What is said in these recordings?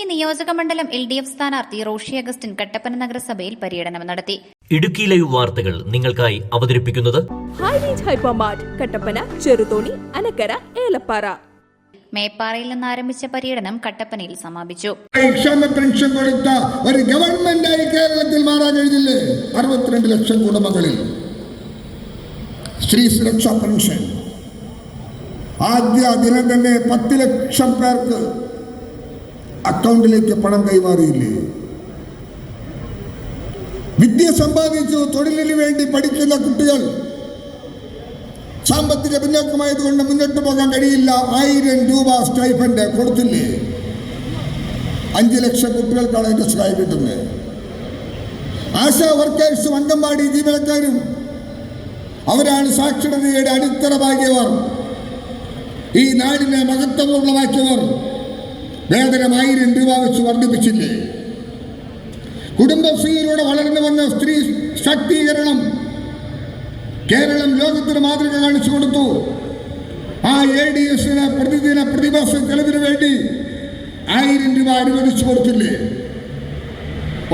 നിയോജക മണ്ഡലം LDF സ്ഥാനാർത്ഥി റോഷി അഗസ്റ്റിൻ കട്ടപ്പന നഗരസഭയിൽ പര്യടനം നടത്തി. ഇടുക്കി ലൈവ് വാർത്തകൾ നിങ്ങൾക്കായി അവതരിപ്പിക്കുന്നത് ഹൈറേഞ്ച് ഹൈപ്പർമാർട്ട് കട്ടപ്പന, ചെറുതോണി, അനക്കര, ഏലപ്പാറ. മേപ്പാറയിൽ നിന്ന് ആരംഭിച്ച പര്യടനം കട്ടപ്പനയിൽ സമാപിച്ചു. പെൻഷൻ കൊടുത്ത ഒരു ഗവൺമെന്റായി കേരളത്തിൽ മാറാൻ കഴിഞ്ഞില്ലേ? 62 ലക്ഷം കുടുംബങ്ങളിൽ സ്ത്രീ സുരക്ഷാ പെൻഷൻ ആദ്യ ദിനം തന്നെ 10 ലക്ഷം പേർക്ക് അക്കൗണ്ടിലേക്ക് പണം കൈമാറിയില്ലേ? വിദ്യ സമ്പാദിച്ചു തൊഴിലിന് വേണ്ടി പഠിക്കുന്ന കുട്ടികൾ സാമ്പത്തിക പിന്നോക്കമായതുകൊണ്ട് മുന്നോട്ട് പോകാൻ കഴിയില്ല. 1000 രൂപ സ്റ്റൈഫൻഡ് കൊടുത്തില്ലേ? 5 ലക്ഷം കുട്ടികൾക്കാണ് അതിന്റെ സഹായം കിട്ടുന്നത്. ആശാ വർക്കേഴ്സും അംഗൻവാടി ജീവനക്കാരും അവരാണ് സാക്ഷരതയുടെ അടിത്തറ പാകിയവർ, ഈ നാടിനെ മഹത്വപൂർണ്ണമാക്കിയവർ. വേതനം 1000 രൂപ വെച്ച് വർദ്ധിപ്പിച്ചില്ലേ? കുടുംബശ്രീയിലൂടെ വളർന്നു വന്ന സ്ത്രീ ശാക്തീകരണം കേരളം ലോകത്തിന് മാതൃക കാണിച്ചു കൊടുത്തു. ആ ADS-ന് പ്രതിദിന പ്രതിമാസ ചെലവിന് വേണ്ടി 1000 രൂപ അനുവദിച്ചു കൊടുത്തില്ലേ?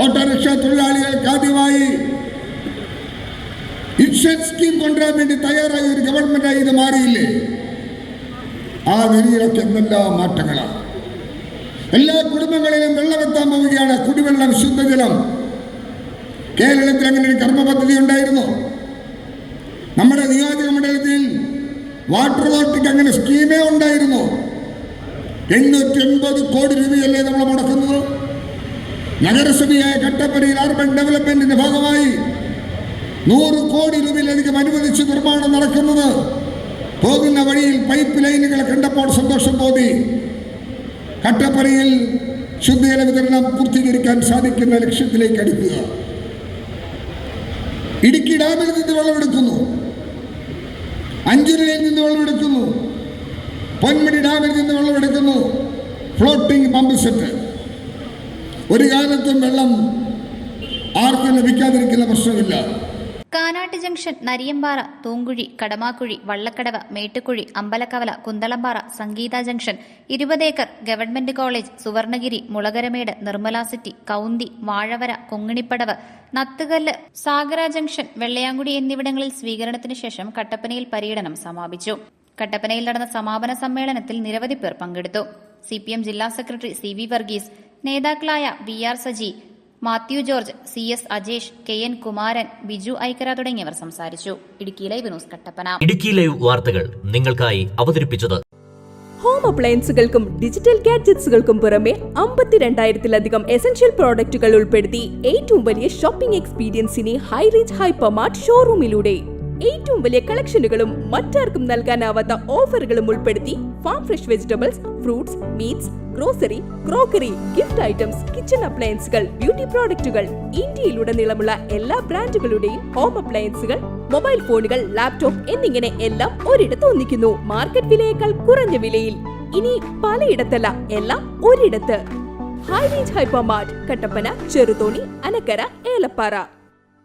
ഓട്ടോറിക്ഷ തൊഴിലാളികൾക്ക് ആദ്യമായി ഇൻഷുറൻസ് സ്കീം കൊണ്ടുവരാൻ വേണ്ടി തയ്യാറായ ഒരു ഗവൺമെന്റായി ഇത് മാറിയില്ലേ? ആ നിലയിലൊക്കെ എന്തെല്ലാം മാറ്റങ്ങളാണ്. എല്ലാ കുടുംബങ്ങളിലും വെള്ളമെത്താൻ പോവുകയാണ്. കുടിവെള്ളം, ശുദ്ധജലം. കേരളത്തിൽ അങ്ങനെ ഒരു കർമ്മ പദ്ധതി ഉണ്ടായിരുന്നു. നമ്മുടെ നിയോജക മണ്ഡലത്തിൽ വാട്ടർ അതോറിറ്റിക്ക് അങ്ങനെ സ്കീമേ ഉണ്ടായിരുന്നു. 880 കോടി രൂപയല്ലേ നമ്മൾ മുടക്കുന്നത്? നഗരസഭയായ കട്ടപ്പനയിൽ അർബൻ ഡെവലപ്മെന്റിന്റെ ഭാഗമായി 100 കോടി രൂപയിലധികം അനുവദിച്ച് നിർമ്മാണം നടക്കുന്നത്. പോകുന്ന വഴിയിൽ പൈപ്പ് ലൈനുകൾ കണ്ടപ്പോൾ സന്തോഷം തോന്നി. കട്ടപ്പനയിൽ ശുദ്ധജല വിതരണം പൂർത്തീകരിക്കാൻ സാധിക്കുന്ന ലക്ഷ്യത്തിലേക്ക് അടുക്കുക. ഇടുക്കി ഡാമിൽ നിന്ന് വെള്ളമെടുക്കുന്നു, അഞ്ചുരയിൽ നിന്ന് വെള്ളമെടുക്കുന്നു, പൊന്മുടി ഡാമിൽ നിന്ന് വെള്ളമെടുക്കുന്നു. Floating pump set. ഒരു കാലത്തും വെള്ളം ആർക്കും ലഭിക്കാതിരിക്കുന്ന പ്രശ്നമില്ല. Kanattu junction, Nariyampara, Thoonkuzhy, Kadamakuzhy, Vallakkadavu, Mettukuzhy, Ambalakkavala, Kunthalampara, Sangeetha junction, 20 acre, government college, Suvarnagiri, Mulakaramedu, Nirmala city, Kounthy, Vazhavara, Konginippadavu, Nathukallu, Sagara junction, Vellayamkudi എന്നിവിടങ്ങളിൽ സ്വീകരണത്തിന് ശേഷം കട്ടപ്പനയിൽ പര്യടനം സമാപിച്ചു. കട്ടപ്പനയിൽ നടന്ന സമാപന സമ്മേളനത്തിൽ നിരവധി പേർ പങ്കെടുത്തു. CPM ജില്ലാ സെക്രട്ടറി CV വർഗീസ്, നേതാക്കളായ VR Saji, Mathew George, CS Ajesh, KN Kumaran, Biju Aikkara തുടങ്ങിയവർ സംസാരിച്ചു. Idukki live news Kattappana. Idukki live വാർത്തകൾ നിങ്ങൾക്കായി അവതരിപ്പിച്ചത് ഹോം അപ്ലയൻസുകൾക്കും ഡിജിറ്റൽ ഗാഡ്ജറ്റ്സുകൾക്കും പുറമെ 52,000-ലധികം എസൻഷ്യൽ പ്രോഡക്റ്റുകൾ ഉൾപ്പെടുത്തി ഏറ്റവും വലിയ ഷോപ്പിംഗ് എക്സ്പീരിയൻസിനെ ഹൈറേഞ്ച് ഹൈപ്പർമാർട്ട് ഷോറൂമിലൂടെ ഏറ്റവും വലിയ കളക്ഷനുകളും മറ്റാർക്കും നൽകാനാവാത്ത ഓഫറുകളും ഉൾപ്പെടുത്തി farm fresh vegetables, fruits, meats, grocery, crockery, gift items, kitchen അപ്ലയൻസുകൾ, ബ്യൂട്ടി പ്രോഡക്റ്റുകൾ, ഇന്ത്യയിലുടനീളമുള്ള എല്ലാ ബ്രാൻഡുകളുടെയും ഹോം അപ്ലയൻസുകൾ, മൊബൈൽ ഫോണുകൾ, ലാപ്ടോപ്പ് എന്നിങ്ങനെ എല്ലാം ഒരിടത്ത് ഒന്നിക്കുന്നു. മാർക്കറ്റ് വിലയേക്കാൾ കുറഞ്ഞ വിലയിൽ. ഇനി പലയിടത്തല്ല, എല്ലാം ഒരിടത്ത്. High range hypermart Kattappana, Cheruthoni, Anakkara, Elappara.